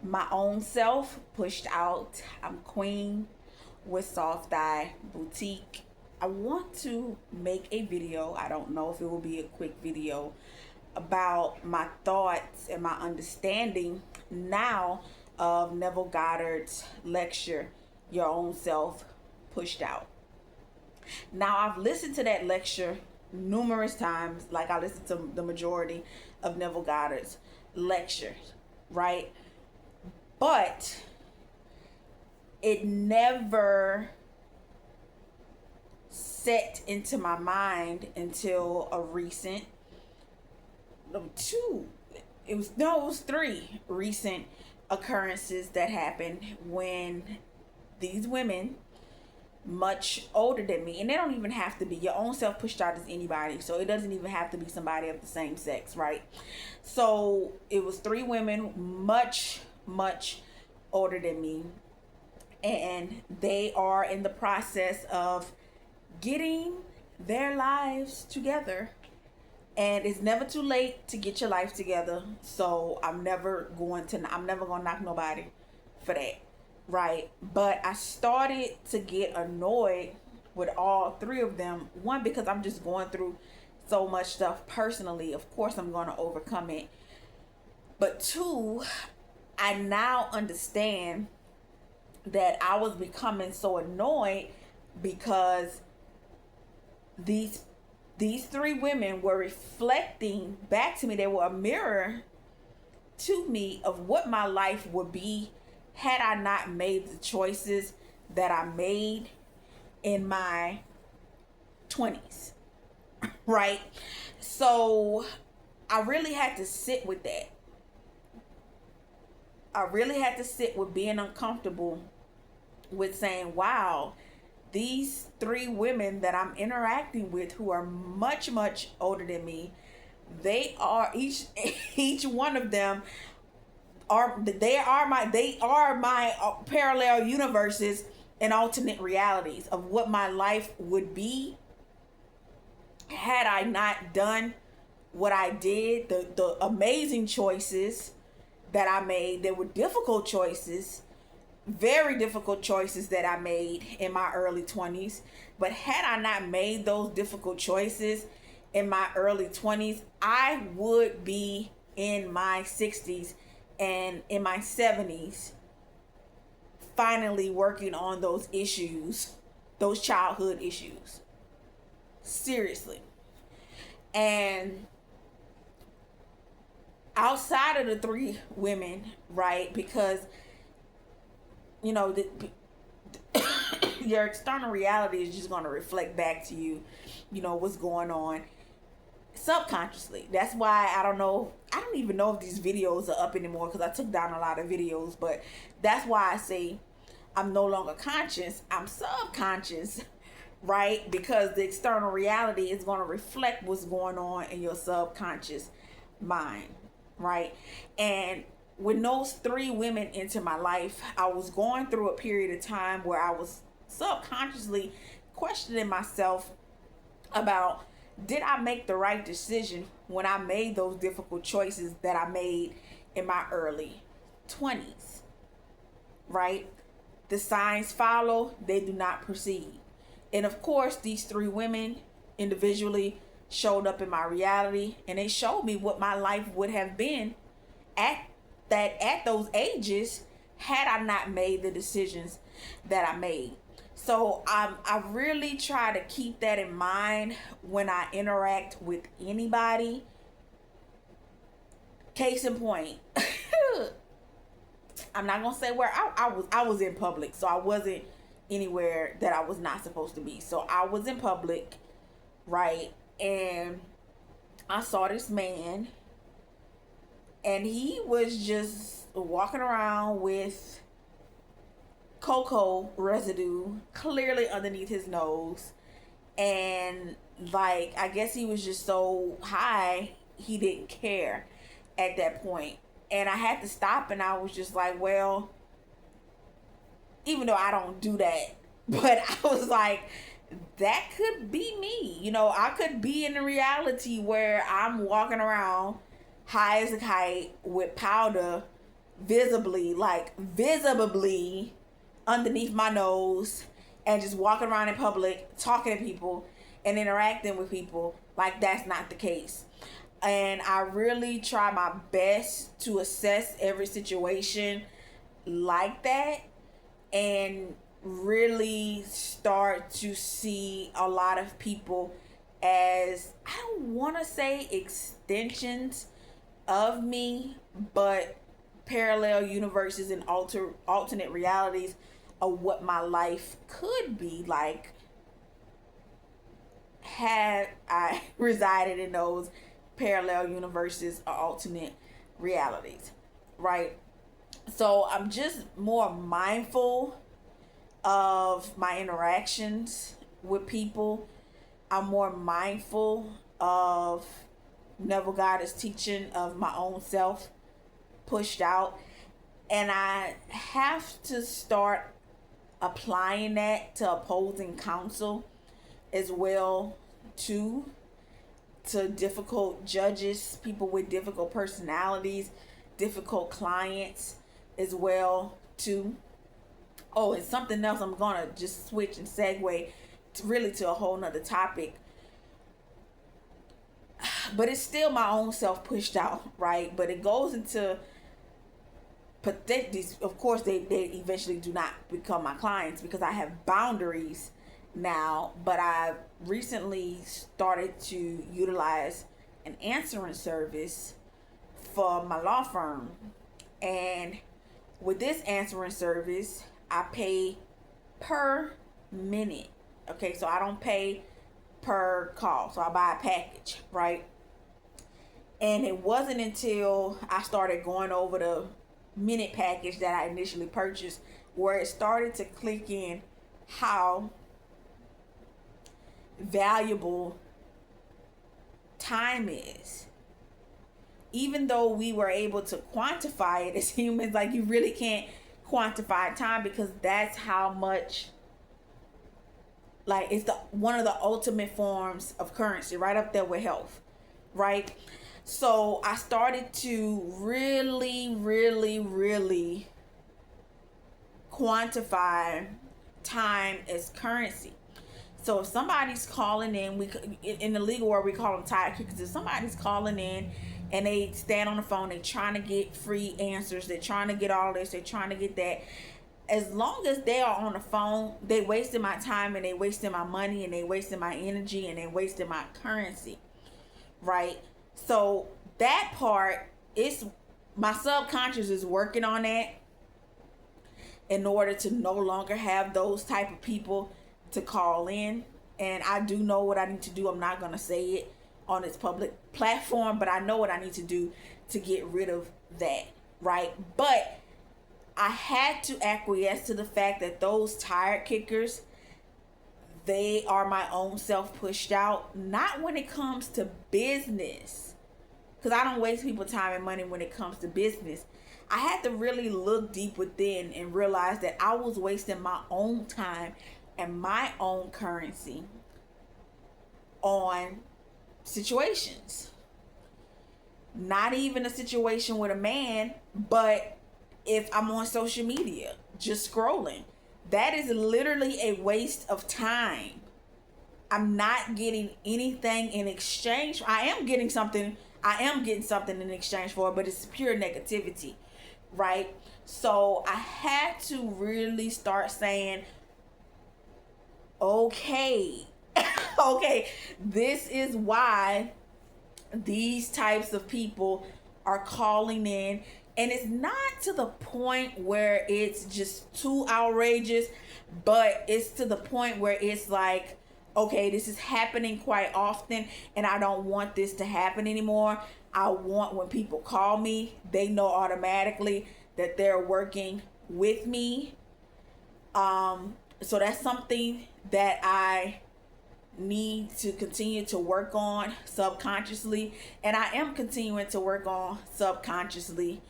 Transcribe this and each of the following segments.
My own self pushed out. I'm Queen with Soft Eye Boutique. I want to make a video. I don't know if it will be a quick video about my thoughts and my understanding now of Neville Goddard's lecture, Your Own Self Pushed Out. Now, I've listened to that lecture numerous times, like I listened to the majority of Neville Goddard's lectures, right? But it never set into my mind until a recent it was three recent occurrences that happened when these women much older than me, and they don't even have to be, your own self pushed out as anybody, so it doesn't even have to be somebody of the same sex, right? So it was three women much older than me, and they are in the process of getting their lives together. And it's never too late to get your life together. So I'm never gonna knock nobody for that, right? But I started to get annoyed with all three of them. One, because I'm just going through so much stuff personally. Of course I'm gonna overcome it. But two, I now understand that I was becoming so annoyed because these three women were reflecting back to me. They were a mirror to me of what my life would be had I not made the choices that I made in my 20s, right? So I really had to sit with that. I really had to sit with being uncomfortable with saying, wow, these three women that I'm interacting with who are much older than me, they are each one of them are my parallel universes and alternate realities of what my life would be had I not done what I did, the amazing choices that I made. There were difficult choices, very difficult choices that I made in my early 20s. But had I not made those difficult choices in my early 20s, I would be in my 60s and in my 70s finally working on those issues, those childhood issues. Seriously. And outside of the three women, right? Because your external reality is just going to reflect back to you, what's going on subconsciously. That's why I don't even know if these videos are up anymore because I took down a lot of videos, but that's why I say I'm no longer conscious, I'm subconscious, right? Because the external reality is going to reflect what's going on in your subconscious mind, right? And when those three women into my life, I was going through a period of time where I was subconsciously questioning myself about, did I make the right decision when I made those difficult choices that I made in my early 20s, right? The signs follow, they do not proceed. And of course, these three women individually showed up in my reality, and they showed me what my life would have been at those ages had I not made the decisions that I made. So I really try to keep that in mind when I interact with anybody. Case in point, I'm not gonna say where I was in public, so I wasn't anywhere that I was not supposed to be. So I was in public, right? And I saw this man, and he was just walking around with cocoa residue clearly underneath his nose. And I guess he was just so high, he didn't care at that point. And I had to stop, and I was just like, well, even though I don't do that, but I was like, that could be me. I could be in a reality where I'm walking around high as a kite with powder visibly underneath my nose, and just walking around in public, talking to people and interacting with people like that's not the case. And I really try my best to assess every situation like that, and really start to see a lot of people as, I don't want to say extensions of me, but parallel universes and alternate realities of what my life could be like had I resided in those parallel universes or alternate realities, right? So I'm just more mindful of my interactions with people. I'm more mindful of Neville Goddard's teaching of my own self pushed out. And I have to start applying that to opposing counsel as well too, to difficult judges, people with difficult personalities, difficult clients as well too. Oh, and something else, I'm gonna just switch and segue really to a whole nother topic, but it's still my own self pushed out, right? But it goes into, of course they eventually do not become my clients because I have boundaries now. But I recently started to utilize an answering service for my law firm, and with this answering service I pay per minute. Okay, so I don't pay per call, so I buy a package, right? And it wasn't until I started going over the minute package that I initially purchased where it started to click in how valuable time is. Even though we were able to quantify it as humans, like, you really can't quantify time, because that's how much, like, it's one of the ultimate forms of currency, right up there with health, right? So I started to really quantify time as currency. So if somebody's calling in, in the legal world we call them tire kickers. If somebody's calling in and they stand on the phone, they're trying to get free answers, they're trying to get all this, they're trying to get that. As long as they are on the phone, they wasting my time, and they wasting my money, and they wasting my energy, and they wasting my currency, right? So that part, is my subconscious is working on that in order to no longer have those type of people to call in. And I do know what I need to do. I'm not going to say it on this public platform, but I know what I need to do to get rid of that, right? But I had to acquiesce to the fact that those tire kickers, they are my own self pushed out. Not when it comes to business, because I don't waste people's time and money when it comes to business. I had to really look deep within and realize that I was wasting my own time and my own currency on situations. Not even a situation with a man, but if I'm on social media just scrolling, that is literally a waste of time. I'm not getting anything in exchange. I am getting something in exchange for it, but it's pure negativity, right? So I had to really start saying, okay, okay, this is why these types of people are calling in. And it's not to the point where it's just too outrageous, but it's to the point where it's like, okay, this is happening quite often, and I don't want this to happen anymore. I want, when people call me, they know automatically that they're working with me. So that's something that I need to continue to work on subconsciously, and I am continuing to work on subconsciously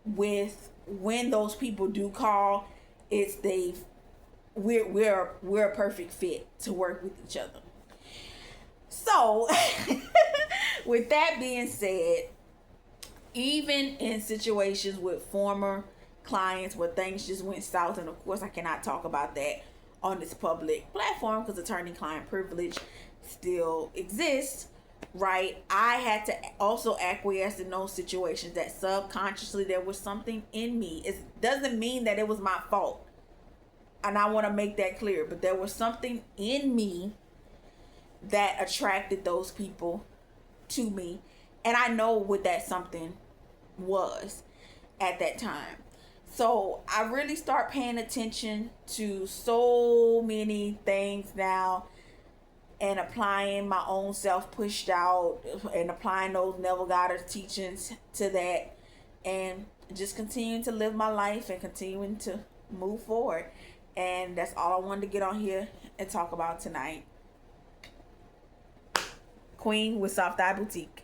with when those people do call. It's we're a perfect fit to work with each other. So with that being said, even in situations with former clients where things just went south, and of course I cannot talk about that on this public platform because attorney-client privilege still exists, right? I had to also acquiesce in those situations that subconsciously there was something in me. It doesn't mean that it was my fault, and I want to make that clear, but there was something in me that attracted those people to me, and I know what that something was at that time. So I really start paying attention to so many things now, and applying my own self pushed out and applying those Neville Goddard teachings to that, and just continuing to live my life and continuing to move forward. And that's all I wanted to get on here and talk about tonight. Queen with Soft Eye Boutique.